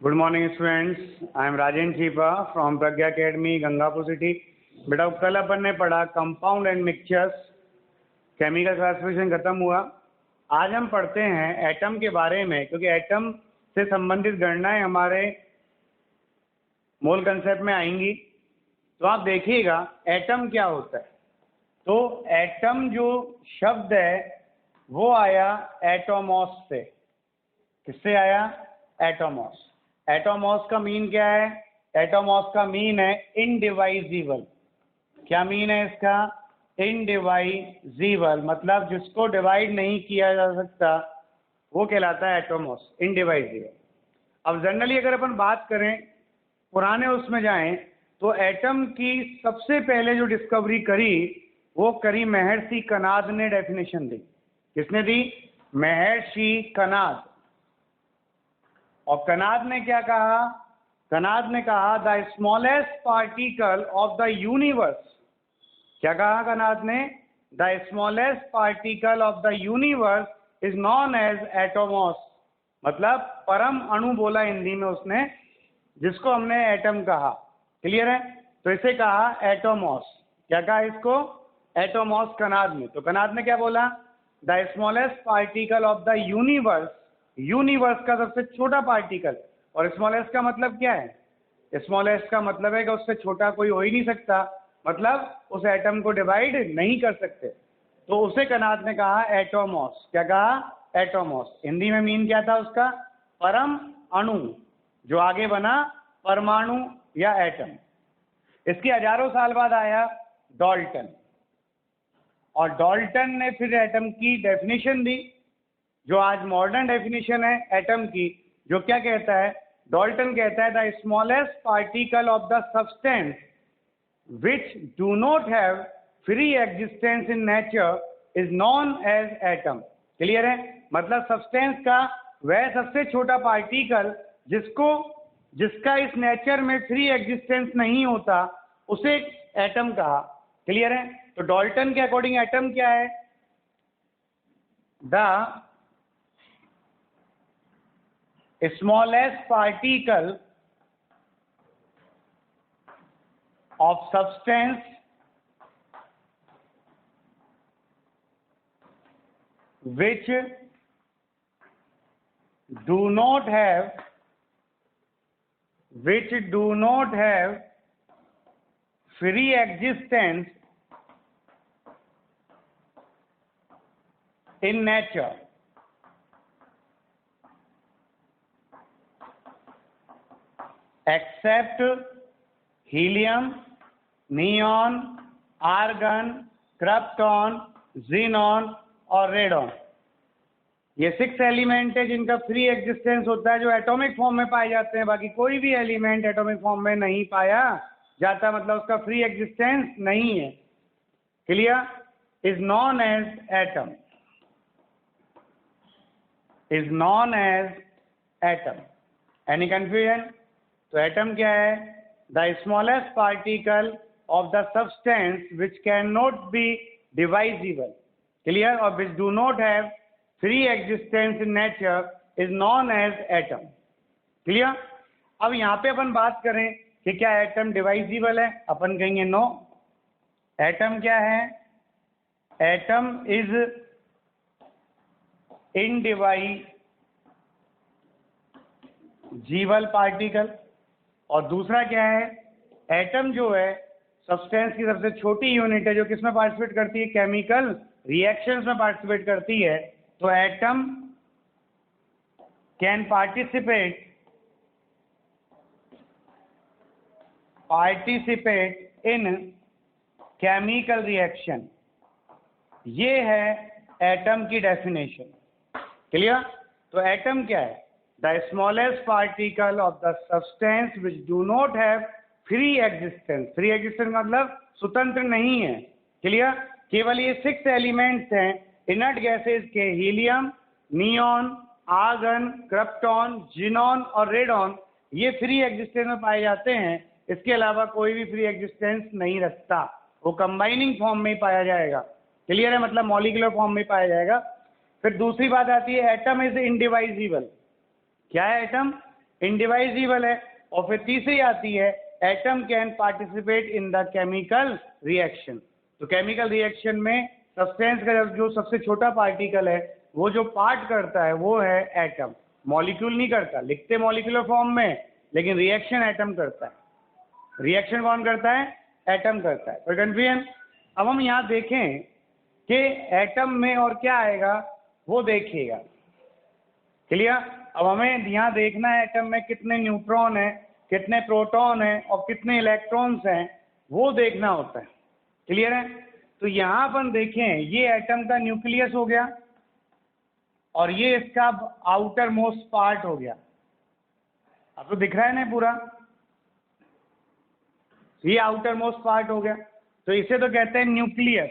Good morning students, I am Rajendra Chhipa from Pragya academy Gangapur city. बेटा कल अपन ने पढ़ा compound and mixtures, chemical classification खत्म हुआ। आज हम पढ़ते हैं एटम के बारे में, क्योंकि एटम से संबंधित गणनाएं हमारे मोल कंसेप्ट में आएंगी। तो आप देखिएगा एटम क्या होता है। तो एटम जो शब्द है वो आया एटोमॉस से। किससे आया? एटोमॉस। एटोमॉस का मीन क्या है? एटोमॉस का मीन है इनडिवाइजिबल। क्या मीन है इसका? इनडिवाइजिबल, मतलब जिसको डिवाइड नहीं किया जा सकता वो कहलाता है एटोमॉस, इनडिवाइजिबल। अब जनरली अगर अपन बात करें, पुराने उसमें जाएं, तो एटम की सबसे पहले जो डिस्कवरी करी वो करी महर्षि कनाद ने। डेफिनेशन दी। किसने दी? महर्षि कनाद। और कनाद ने क्या कहा? कनाद ने कहा the smallest particle of the universe. क्या कहा कनाद ने? The smallest particle of the universe is known as atomos, मतलब परम अणु बोला हिंदी में उसने, जिसको हमने एटम कहा। क्लियर है? तो इसे कहा एटोमॉस। क्या कहा इसको? एटोमॉस कनाद ने। तो कनाद ने क्या बोला? The smallest particle of the universe, universe का सबसे छोटा पार्टिकल। और स्मॉलेस्ट का मतलब क्या है? स्मॉलेस्ट का मतलब है कि उससे छोटा कोई हो ही नहीं सकता, मतलब उस एटम को डिवाइड नहीं कर सकते। तो उसे कनाद ने कहा एटोमॉस। क्या कहा? एटोमॉस। हिंदी में मीन क्या था उसका? परम अणु, जो आगे बना परमाणु या एटम। इसके हजारों साल बाद आया डाल्टन, और डाल्टन ने फिर एटम की डेफिनेशन दी, जो आज मॉडर्न डेफिनेशन है एटम की। जो क्या कहता है? डाल्टन कहता है the smallest particle of the substance which do not have free existence in nature is known as atom. Clear है? मतलब सब्सटेंस का वह सबसे छोटा पार्टिकल जिसका इस नेचर में फ्री एग्जिस्टेंस नहीं होता, उसे एटम कहा। क्लियर है? तो डाल्टन के अकॉर्डिंग एटम क्या है? The smallest particle of substance which do not have free existence in nature except helium, neon, argon, krypton, xenon और रेडॉन। ये 6 एलिमेंट है जिनका फ्री एग्जिस्टेंस होता है, जो एटॉमिक फॉर्म में पाए जाते हैं। बाकी कोई भी एलिमेंट एटॉमिक फॉर्म में नहीं पाया जाता, मतलब उसका फ्री एग्जिस्टेंस नहीं है। Clear? Is known as atom, is known as atom. Any confusion? तो एटम क्या है? The smallest particle of the substance which can not be divisible. Clear? और which do not have free existence in nature is known as atom. Clear? अब यहाँ पे अपन बात करें कि क्या एटम डिवाइजिबल है? अपन कहेंगे नो। एटम क्या है? Atom is indivisible particle. और दूसरा क्या है? एटम जो है सब्सटेंस की सबसे छोटी यूनिट है, जो किसमें पार्टिसिपेट करती है? केमिकल रिएक्शंस में पार्टिसिपेट करती है। तो atom can participate in chemical reaction. ये है एटम की डेफिनेशन। क्लियर? तो एटम क्या है? The smallest particle of the substance which do not have free existence. Free existence मतलब स्वतंत्र नहीं है। क्लियर? केवल ये 6 एलिमेंट्स हैं इनर्ट गैसेज के, helium, neon, argon, krypton, xenon और रेडॉन। ये फ्री एग्जिस्टेंस में पाए जाते हैं। इसके अलावा कोई भी फ्री एग्जिस्टेंस नहीं रखता, वो कंबाइनिंग फॉर्म में ही पाया जाएगा। क्लियर है? मतलब मॉलिक्यूलर फॉर्म में पाया जाएगा। फिर दूसरी बात आती है एटम इज इनडिवाइजिबल। क्या है एटम? इनडिवाइजिबल है। और फिर तीसरी आती है atom can participate in the chemical reaction. तो केमिकल रिएक्शन में सब्सटेंस का जो सबसे छोटा पार्टिकल है वो जो पार्ट करता है वो है एटम। मॉलिक्यूल नहीं करता, लिखते मॉलिक्यूलर फॉर्म में, लेकिन रिएक्शन एटम करता है। रिएक्शन कौन करता है? एटम करता है। कोई कंफ्यूजन? अब हम यहाँ देखें कि एटम में और क्या आएगा वो देखिएगा। क्लियर? अब हमें यहाँ देखना है एटम में कितने न्यूट्रॉन है, कितने प्रोटॉन है और कितने इलेक्ट्रॉन्स हैं, वो देखना होता है। क्लियर है? तो यहाँ अपन देखें, ये एटम का न्यूक्लियस हो गया और ये इसका आउटर मोस्ट पार्ट हो गया। अब तो दिख रहा है ना पूरा, ये आउटर मोस्ट पार्ट हो गया, तो इसे तो कहते हैं न्यूक्लियस।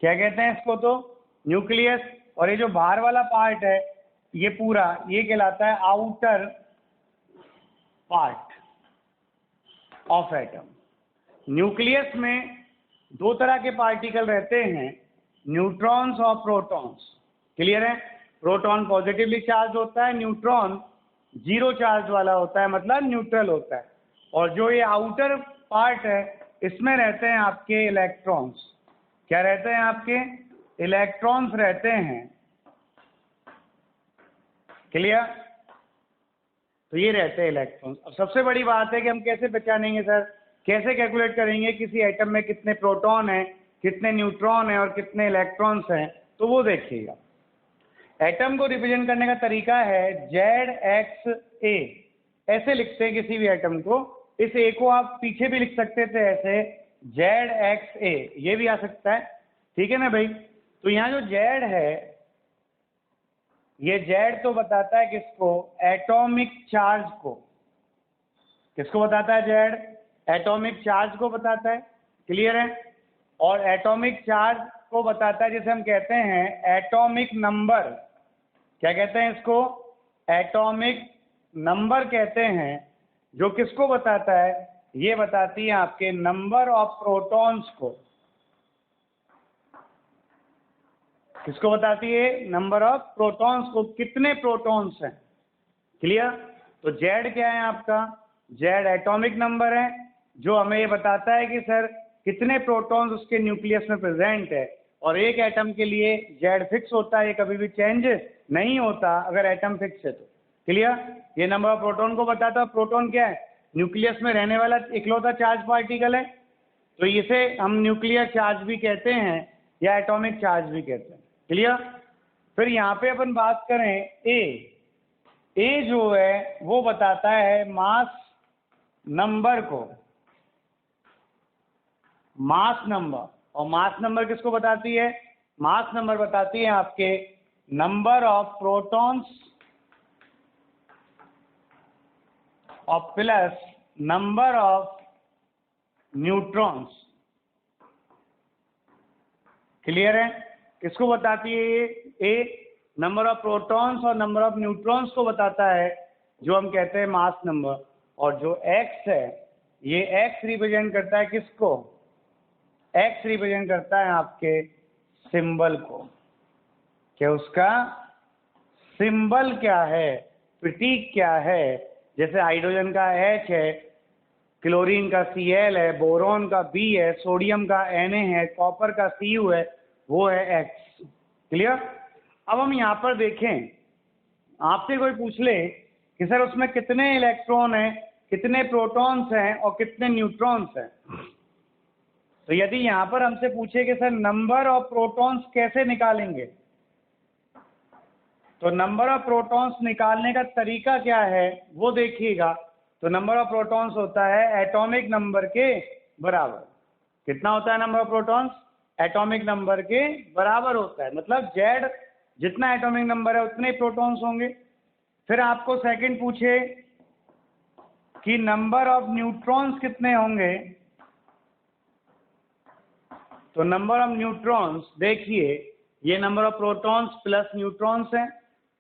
क्या कहते हैं इसको? तो न्यूक्लियस। और ये जो बाहर वाला पार्ट है ये पूरा, ये कहलाता है outer part of atom. Nucleus में दो तरह के पार्टिकल रहते हैं, न्यूट्रॉन्स और प्रोटॉन्स। क्लियर है? प्रोटॉन पॉजिटिवली चार्ज होता है, न्यूट्रॉन जीरो चार्ज वाला होता है, मतलब न्यूट्रल होता है। और जो ये आउटर पार्ट है इसमें रहते हैं आपके इलेक्ट्रॉन्स। क्या रहते हैं आपके? इलेक्ट्रॉन्स रहते हैं। क्लियर? तो ये रहते हैं इलेक्ट्रॉन्स। अब सबसे बड़ी बात है कि हम कैसे पहचानेंगे सर, कैसे कैलकुलेट करेंगे किसी एटम में कितने प्रोटॉन हैं, कितने न्यूट्रॉन हैं और कितने इलेक्ट्रॉन्स हैं? तो वो देखिएगा। एटम को रिप्रेजेंट करने का तरीका है ZXA। ऐसे लिखते हैं किसी भी एटम को। इस ए को आप पीछे भी लिख सकते थे ऐसे, ZXA, ये भी आ सकता है। ठीक है ना भाई? तो यहाँ जो Z है, ये Z तो बताता है किसको? एटॉमिक चार्ज को। किसको बताता है Z? एटॉमिक चार्ज को बताता है। क्लियर है? और एटॉमिक चार्ज को बताता है जिसे हम कहते हैं एटॉमिक नंबर। क्या कहते हैं इसको? एटॉमिक नंबर कहते हैं। जो किसको बताता है? ये बताती है आपके नंबर ऑफ प्रोटॉन्स को। किसको बताती है? नंबर ऑफ प्रोटॉन्स को, कितने प्रोटॉन्स हैं। क्लियर? तो Z क्या है आपका? Z एटॉमिक नंबर है जो हमें ये बताता है कि सर कितने प्रोटॉन्स उसके न्यूक्लियस में प्रेजेंट है। और एक एटम के लिए Z फिक्स होता है, ये कभी भी चेंज नहीं होता अगर एटम फिक्स है तो। क्लियर? ये नंबर ऑफ प्रोटॉन को बताता है। प्रोटॉन क्या है? न्यूक्लियस में रहने वाला इकलौता चार्ज पार्टिकल है, तो इसे हम न्यूक्लियर चार्ज भी कहते हैं या एटॉमिक चार्ज भी कहते हैं। क्लियर? फिर यहाँ पे अपन बात करें ए जो है वो बताता है मास नंबर को, मास नंबर। और मास नंबर किसको बताती है? मास नंबर बताती है आपके नंबर ऑफ प्रोटॉन्स और plus number of neutrons. Clear है? किसको बताती है ये? ए नंबर ऑफ प्रोटॉन्स और नंबर ऑफ न्यूट्रॉन्स को बताता है, जो हम कहते हैं मास नंबर। और जो एक्स है, ये एक्स रिप्रेजेंट करता है किसको? एक्स रिप्रेजेंट करता है आपके सिंबल को। क्या उसका सिंबल क्या है, प्रतीक क्या है? जैसे हाइड्रोजन का H है, क्लोरीन का Cl है, बोरॉन का B है, सोडियम का Na है, कॉपर का Cu है, वो है X। क्लियर? अब हम यहाँ पर देखें, आपसे कोई पूछ ले कि सर उसमें कितने इलेक्ट्रॉन हैं, कितने प्रोटॉन्स हैं और कितने न्यूट्रॉन्स हैं, तो यदि यहाँ पर हमसे पूछे कि सर नंबर ऑफ प्रोटॉन्स कैसे निकालेंगे, तो नंबर ऑफ प्रोटॉन्स निकालने का तरीका क्या है वो देखिएगा। तो नंबर ऑफ प्रोटॉन्स होता है एटॉमिक नंबर के बराबर। कितना होता है number of protons? Atomic number के बराबर होता है। मतलब Z जितना एटॉमिक नंबर है उतने प्रोटॉन्स होंगे। फिर आपको सेकंड पूछे कि नंबर ऑफ न्यूट्रॉन्स कितने होंगे, तो नंबर ऑफ न्यूट्रॉन्स देखिए, ये number of protons plus neutrons है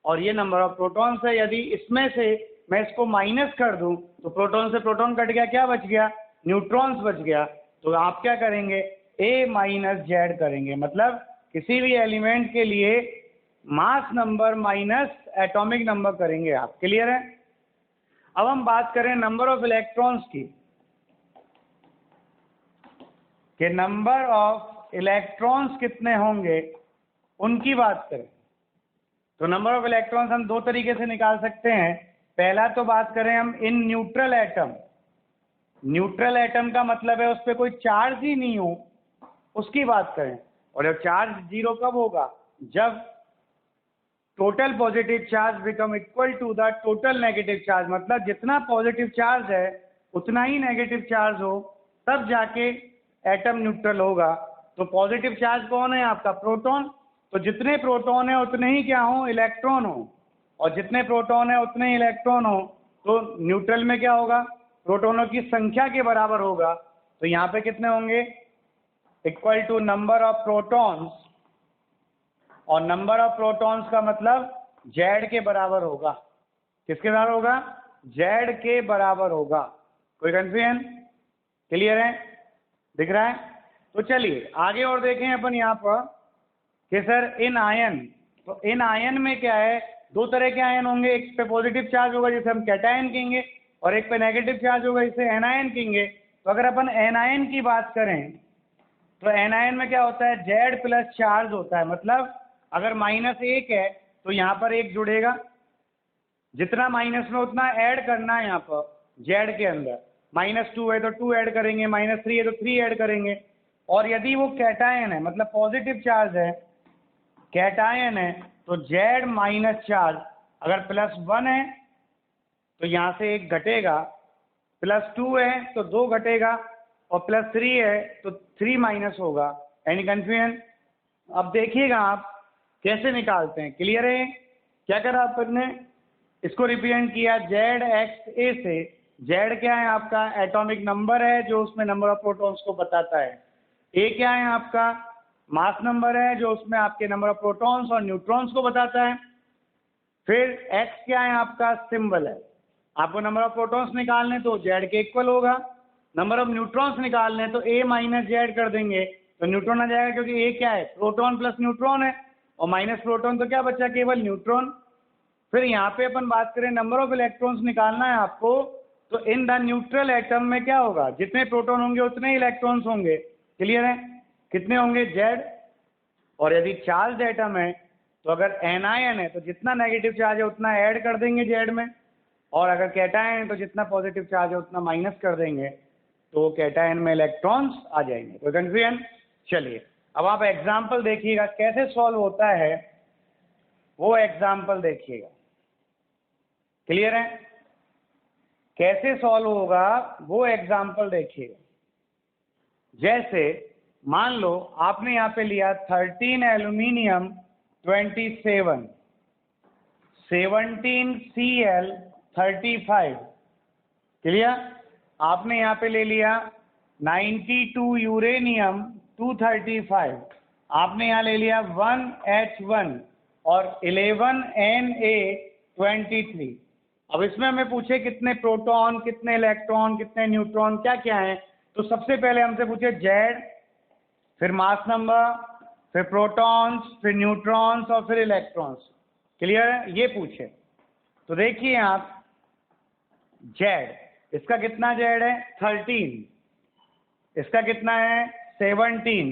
और ये नंबर ऑफ प्रोटॉन्स है। यदि इसमें से मैं इसको माइनस कर दूं तो प्रोटॉन से प्रोटॉन कट गया, क्या बच गया? न्यूट्रॉन्स बच गया। तो आप क्या करेंगे? A माइनस Z करेंगे। मतलब किसी भी एलिमेंट के लिए mass number minus atomic number करेंगे आप। क्लियर है? अब हम बात करें नंबर ऑफ इलेक्ट्रॉन्स की, कि नंबर ऑफ इलेक्ट्रॉन्स कितने होंगे उनकी बात करें। तो नंबर ऑफ इलेक्ट्रॉन्स हम दो तरीके से निकाल सकते हैं। पहला तो बात करें हम in neutral atom. Neutral atom का मतलब है उस पर कोई चार्ज ही नहीं हो, उसकी बात करें। और जब चार्ज जीरो कब होगा? जब total positive charge become equal to the total negative charge, मतलब जितना पॉजिटिव चार्ज है उतना ही नेगेटिव चार्ज हो, तब जाके एटम न्यूट्रल होगा। तो पॉजिटिव चार्ज कौन है आपका? प्रोटॉन। तो जितने प्रोटॉन है उतने ही क्या हो? इलेक्ट्रॉन हो। और जितने प्रोटॉन है उतने ही इलेक्ट्रॉन हो। तो न्यूट्रल में क्या होगा? प्रोटॉनों की संख्या के बराबर होगा। तो यहाँ पे कितने होंगे? Equal to number of protons, और नंबर ऑफ प्रोटॉन्स का मतलब जेड के बराबर होगा। किसके बराबर होगा? जेड के बराबर होगा। कोई कंफ्यूजन? क्लियर है? दिख रहा है? तो चलिए आगे और देखें अपन यहाँ पर कि सर इन आयन, तो इन आयन में क्या है? दो तरह के आयन होंगे, एक पे पॉजिटिव चार्ज होगा जिसे हम कैटायन कहेंगे, और एक पे नेगेटिव चार्ज होगा जिसे एनायन कहेंगे। तो अगर अपन एनायन की बात करें तो एनायन में क्या होता है? जेड प्लस चार्ज होता है। मतलब अगर -1 है तो यहाँ पर 1 जुड़ेगा, जितना माइनस में उतना ऐड करना है यहाँ पर जेड के अंदर। -2 है तो 2 ऐड करेंगे, -3 है तो 3 ऐड करेंगे। और यदि वो कैटायन है, मतलब पॉजिटिव चार्ज है, कैटायन है, तो जेड माइनस चार्ज, अगर +1 है तो यहाँ से 1 घटेगा, +2 है तो 2 घटेगा, और +3 है तो 3 माइनस होगा। Any confusion? अब देखिएगा आप कैसे निकालते हैं। क्लियर है? क्या करा आपने? इसको रिप्रेजेंट किया जेड एक्स ए से। जेड क्या है आपका? एटॉमिक नंबर है जो उसमें नंबर ऑफ प्रोटॉन्स को बताता है। ए क्या है आपका? मास नंबर है जो उसमें आपके नंबर ऑफ प्रोटॉन्स और न्यूट्रॉन्स को बताता है। फिर एक्स क्या है आपका? सिंबल है। आपको नंबर ऑफ प्रोटॉन्स निकालने तो जेड के इक्वल होगा, नंबर ऑफ न्यूट्रॉन्स निकालने तो ए माइनस जेड कर देंगे तो न्यूट्रॉन आ जाएगा, क्योंकि ए क्या है? प्रोटॉन प्लस न्यूट्रॉन है, और माइनस प्रोटॉन तो क्या बचा? केवल न्यूट्रॉन। फिर यहाँ पे अपन बात करें नंबर ऑफ इलेक्ट्रॉन्स निकालना है आपको, तो इन द न्यूट्रल एटम में क्या होगा? जितने प्रोटॉन होंगे उतने ही इलेक्ट्रॉन्स होंगे। क्लियर है? कितने होंगे? जेड। और यदि चार्ज एटम है तो अगर एनायन है तो जितना नेगेटिव चार्ज है उतना ऐड कर देंगे जेड में, और अगर कैटायन है तो जितना पॉजिटिव चार्ज है उतना माइनस कर देंगे, तो कैटायन में इलेक्ट्रॉन्स आ जाएंगे। कोई कंफ्यूजन? चलिए अब आप एग्जाम्पल देखिएगा कैसे सॉल्व होता है, वो एग्जाम्पल देखिएगा। क्लियर है? कैसे सॉल्व होगा वो एग्जाम्पल देखिएगा। जैसे मान लो आपने यहाँ पे लिया 13 एल्यूमिनियम 27, 17 Cl 35। क्लियर? आपने यहाँ पे ले लिया 92 यूरेनियम 235, आपने यहाँ ले लिया 1H1 और 11 Na23। अब इसमें हमें पूछे कितने प्रोटॉन, कितने इलेक्ट्रॉन, कितने न्यूट्रॉन, क्या क्या है। तो सबसे पहले हमसे पूछे जेड, फिर मास नंबर, फिर प्रोटॉन्स, फिर न्यूट्रॉन्स और फिर इलेक्ट्रॉन्स। क्लियर है? ये पूछे। तो देखिए आप जेड, इसका कितना जेड है? 13, इसका कितना है? 17,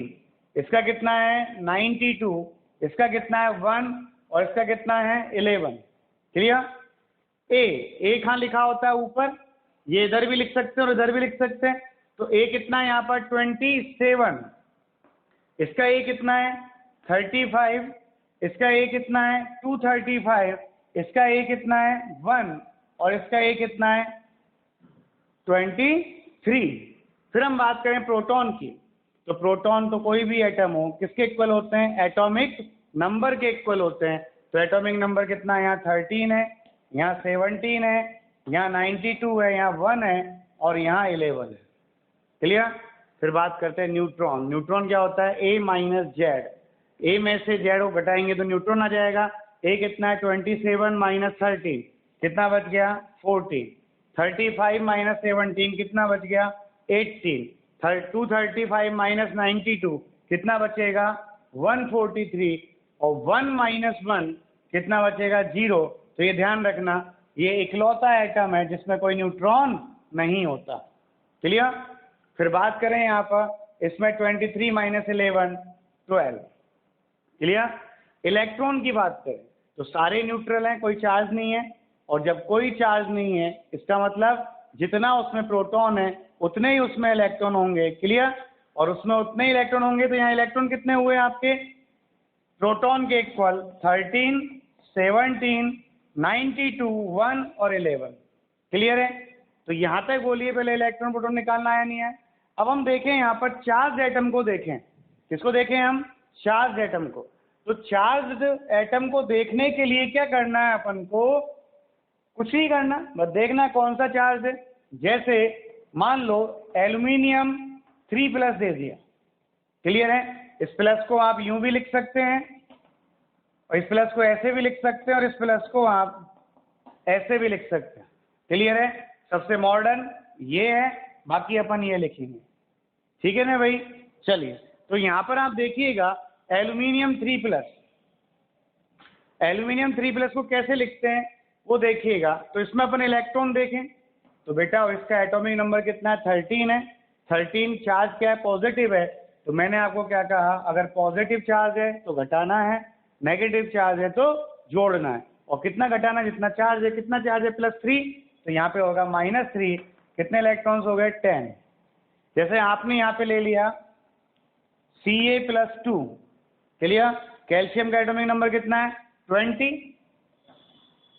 इसका कितना है? 92, इसका कितना है? 1, और इसका कितना है? 11। क्लियर? ए कहाँ लिखा होता है? ऊपर। ये इधर भी लिख सकते हैं और इधर भी लिख सकते हैं। तो ए कितना है यहाँ पर? 27। इसका ए कितना है? 35। इसका ए कितना है? 235। इसका ए कितना है? 1, और इसका ए कितना है? 23। फिर हम बात करें प्रोटॉन की, तो प्रोटॉन तो कोई भी एटम हो किसके इक्वल होते हैं? एटॉमिक नंबर के इक्वल होते हैं। तो एटॉमिक नंबर कितना है? यहाँ 13 है, यहाँ 17 है, यहाँ 92 है, यहाँ 1 है, और यहाँ 11 है। क्लियर? फिर बात करते हैं न्यूट्रॉन। न्यूट्रॉन क्या होता है? ए माइनस जेड। ए में से जेड को घटाएंगे तो न्यूट्रॉन आ जाएगा। ए कितना है? 27 माइनस 13, कितना बच गया? 14। 35 माइनस 17 कितना बच गया? 18। 235 माइनस 92 कितना बचेगा? 143। और 1 माइनस 1 कितना बचेगा, 0। तो ये ध्यान रखना, ये इकलौता एटम है जिसमें कोई न्यूट्रॉन नहीं होता। क्लियर। फिर बात करें यहाँ पर, इसमें 23 माइनस 11 12। क्लियर। इलेक्ट्रॉन की बात करें तो सारे न्यूट्रल हैं, कोई चार्ज नहीं है, और जब कोई चार्ज नहीं है इसका मतलब जितना उसमें प्रोटॉन है उतने ही उसमें इलेक्ट्रॉन होंगे। क्लियर। और उसमें उतने ही इलेक्ट्रॉन होंगे, तो यहाँ इलेक्ट्रॉन कितने हुए आपके, प्रोटॉन के इक्वल 13 17 92 1 और 11। क्लियर है। तो यहाँ तक बोलिए, पहले इलेक्ट्रॉन प्रोटॉन निकालना आया नहीं है। अब हम देखें यहाँ पर चार्ज एटम को देखें। किसको देखें हम, चार्ज एटम को। तो चार्ज एटम को देखने के लिए क्या करना है अपन को, कुछ नहीं करना, बस देखना कौन सा चार्ज है। जैसे मान लो एल्यूमिनियम 3+ दे दिया। क्लियर है। इस प्लस को आप यूं भी लिख सकते हैं, और इस प्लस को ऐसे भी लिख सकते हैं, और इस प्लस को आप ऐसे भी लिख सकते हैं। क्लियर है। सबसे मॉडर्न ये है, बाकी अपन ये लिखेंगे। ठीक है ना भाई। चलिए, तो यहाँ पर आप देखिएगा एल्यूमिनियम 3+, एल्यूमिनियम 3+ को कैसे लिखते हैं वो देखिएगा। तो इसमें अपन इलेक्ट्रॉन देखें तो बेटा इसका एटॉमिक नंबर कितना है, 13 है। 13 चार्ज क्या है, पॉजिटिव है। तो मैंने आपको क्या कहा, अगर पॉजिटिव चार्ज है तो घटाना है, नेगेटिव चार्ज है तो जोड़ना है। और कितना घटाना, जितना चार्ज है। कितना चार्ज है, +3, तो यहाँ पे होगा -3। कितने इलेक्ट्रॉन्स हो गए, 10। जैसे आपने यहाँ पे ले लिया Ca+2। क्लियर। कैल्शियम का एटॉमिक नंबर कितना है, 20,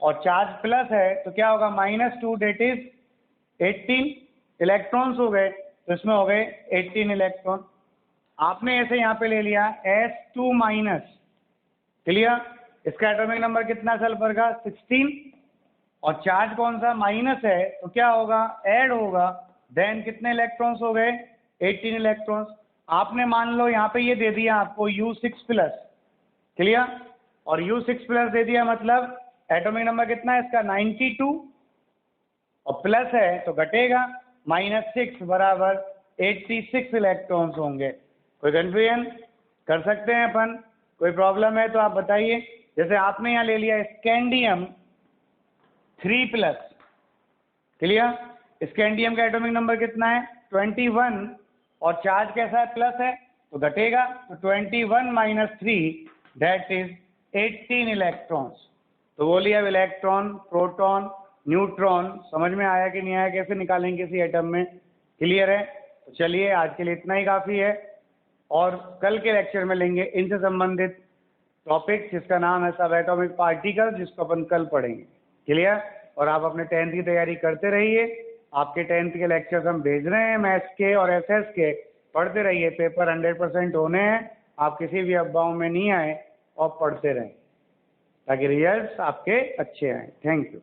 और चार्ज प्लस है तो क्या होगा, -2 डेट इज 18 इलेक्ट्रॉन्स हो गए। तो इसमें हो गए 18 इलेक्ट्रॉन। आपने ऐसे यहाँ पे ले लिया S2-। क्लियर। इसका एटॉमिक नंबर कितना सल्फर का, 16, और चार्ज कौन सा, माइनस है, तो क्या होगा, ऐड होगा। देन कितने इलेक्ट्रॉन्स हो गए, 18 इलेक्ट्रॉन्स। आपने मान लो यहाँ पे ये दे दिया आपको U6+। क्लियर। और U6+ दे दिया, मतलब एटॉमिक नंबर कितना है इसका, 92, और प्लस है तो घटेगा, -6 बराबर 86 इलेक्ट्रॉन्स होंगे। कोई कन्फ्यूजन, कर सकते हैं अपन, कोई प्रॉब्लम है तो आप बताइए। जैसे आपने यहाँ ले लिया स्कैंडियम 3+। क्लियर। स्कैंडियम का एटॉमिक नंबर कितना है, 21, और चार्ज कैसा है, प्लस है, तो घटेगा। तो 21 - 3 दैट इज 18 इलेक्ट्रॉन्स। तो बोलिए अब इलेक्ट्रॉन, प्रोटॉन, न्यूट्रॉन समझ में आया कि नहीं आया, कैसे निकालेंगे किसी एटम में। क्लियर है। तो चलिए आज के लिए इतना ही काफ़ी है, और कल के लेक्चर में लेंगे इनसे संबंधित टॉपिक जिसका नाम है सब एटॉमिक पार्टिकल्स, जिसको अपन कल पढ़ेंगे। क्लियर। और आप अपने 10th की तैयारी करते रहिए। आपके 10th के लेक्चर्स हम भेज रहे हैं, मैथ्स के और SS के। पढ़ते रहिए, पेपर 100% होने हैं। आप किसी भी अफवाहों में नहीं आए और पढ़ते रहें ताकि रिजल्ट्स आपके अच्छे आएँ। Thank you.